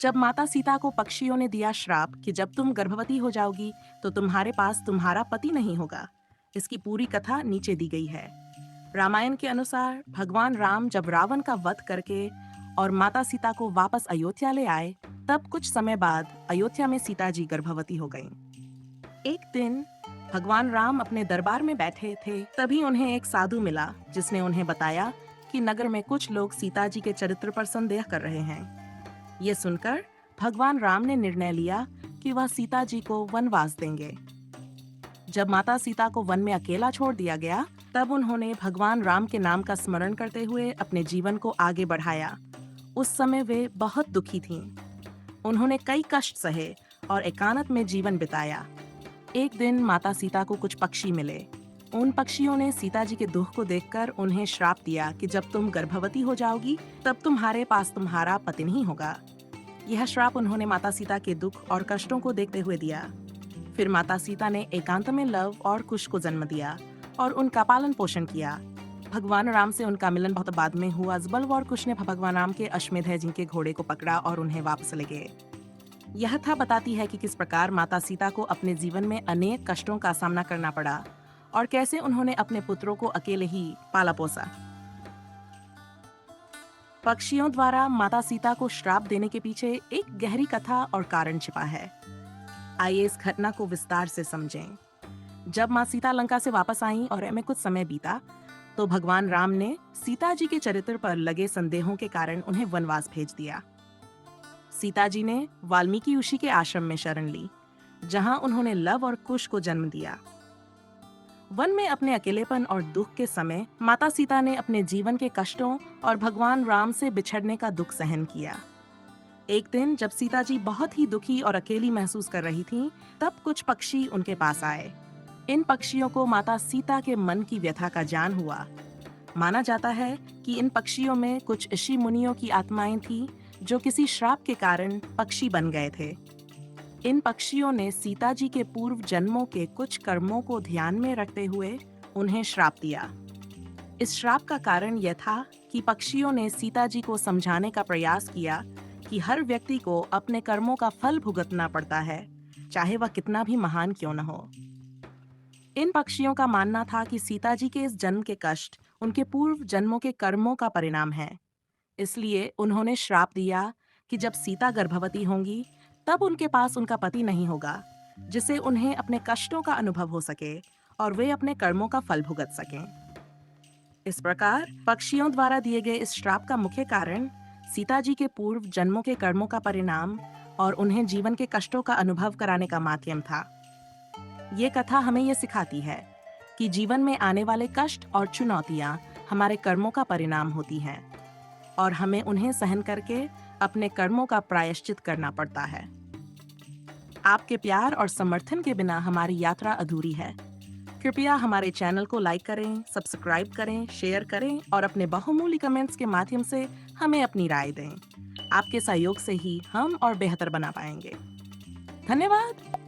जब माता सीता को पक्षियों ने दिया श्राप कि जब तुम गर्भवती हो जाओगी तो तुम्हारे पास तुम्हारा पति नहीं होगा, इसकी पूरी कथा नीचे दी गई है। रामायण के अनुसार भगवान राम जब रावण का वध करके और माता सीता को वापस अयोध्या ले आए, तब कुछ समय बाद अयोध्या में सीता जी गर्भवती हो गईं। एक दिन भगवान राम अपने दरबार में बैठे थे, तभी उन्हें एक साधु मिला जिसने उन्हें बताया कि नगर में कुछ लोग सीता जी के चरित्र पर संदेह कर रहे हैं। ये सुनकर भगवान राम ने निर्णय लिया कि वह सीता जी को वनवास देंगे। जब माता सीता को वन में अकेला छोड़ दिया गया, तब उन्होंने भगवान राम के नाम का स्मरण करते हुए अपने जीवन को आगे बढ़ाया। उस समय वे बहुत दुखी थीं। उन्होंने कई कष्ट सहे और एकांत में जीवन बिताया। एक दिन माता सीता को कुछ पक्षी मिले। उन पक्षियों ने सीता जी के दुख को देखकर उन्हें श्राप दिया कि जब तुम गर्भवती हो जाओगी तब तुम्हारे पास तुम्हारा पति नहीं होगा। यह श्राप उन्होंने माता सीता के दुख और कष्टों को देखते हुए दिया। फिर माता सीता ने एकांत में लव और कुश को जन्म दिया और उनका पालन पोषण किया। भगवान राम से उनका मिलन बहुत बाद में हुआ। जब और कुश ने भगवान राम के अश्वमेध जिनके घोड़े को पकड़ा और उन्हें वापस ले गए। यह था बताती है कि किस प्रकार माता सीता को अपने जीवन में अनेक कष्टों का सामना करना पड़ा और कैसे उन्होंने अपने पुत्रों को अकेले ही पाला पोसा। पक्षियों द्वारा माता सीता को श्राप देने के पीछे एक गहरी कथा और कारण छिपा है। आइए इस घटना को विस्तार से समझें। जब माँ सीता लंका से वापस आईं और में कुछ समय बीता, तो भगवान राम ने सीता जी के चरित्र पर लगे संदेहों के कारण उन्हें वनवास भेज दिया। सीता जी ने वाल्मीकि ऋषि के आश्रम में शरण ली, जहां उन्होंने लव और कुश को जन्म दिया। वन में अपने अकेलेपन और दुख के समय माता सीता ने अपने जीवन के कष्टों और भगवान राम से बिछड़ने का दुख सहन किया। एक दिन जब सीता जी बहुत ही दुखी और अकेली महसूस कर रही थीं, तब कुछ पक्षी उनके पास आए। इन पक्षियों को माता सीता के मन की व्यथा का ज्ञान हुआ। माना जाता है कि इन पक्षियों में कुछ ऋषि मुनियों की आत्माएं थीं जो किसी श्राप के कारण पक्षी बन गए थे। इन पक्षियों ने सीता जी के पूर्व जन्मों के कुछ कर्मों को ध्यान में रखते हुए उन्हें श्राप दिया। इस श्राप का कारण यह था कि पक्षियों ने सीता जी को समझाने का प्रयास किया कि हर व्यक्ति को अपने कर्मों का फल भुगतना पड़ता है, चाहे वह कितना भी महान क्यों न हो। इन पक्षियों का मानना था कि सीता जी के इस जन्म के कष्ट उनके पूर्व जन्मों के कर्मों का परिणाम है। इसलिए उन्होंने श्राप दिया कि जब सीता गर्भवती होंगी तब उनके पास उनका पति नहीं होगा, जिससे उन्हें अपने कष्टों का अनुभव हो सके और वे अपने कर्मों का फल भुगत सकें। इस प्रकार पक्षियों द्वारा दिए गए इस श्राप का मुख्य कारण सीता जी के पूर्व जन्मों के कर्मों का परिणाम और उन्हें जीवन के कष्टों का अनुभव कराने का माध्यम था। ये कथा हमें ये सिखाती है कि जीवन में आने वाले कष्ट और चुनौतियां हमारे कर्मों का परिणाम होती हैं और हमें उन्हें सहन करके अपने कर्मों का प्रायश्चित करना पड़ता है। आपके प्यार और समर्थन के बिना हमारी यात्रा अधूरी है। कृपया हमारे चैनल को लाइक करें, सब्सक्राइब करें, शेयर करें और अपने बहुमूल्य कमेंट्स के माध्यम से हमें अपनी राय दें। आपके सहयोग से ही हम और बेहतर बना पाएंगे। धन्यवाद।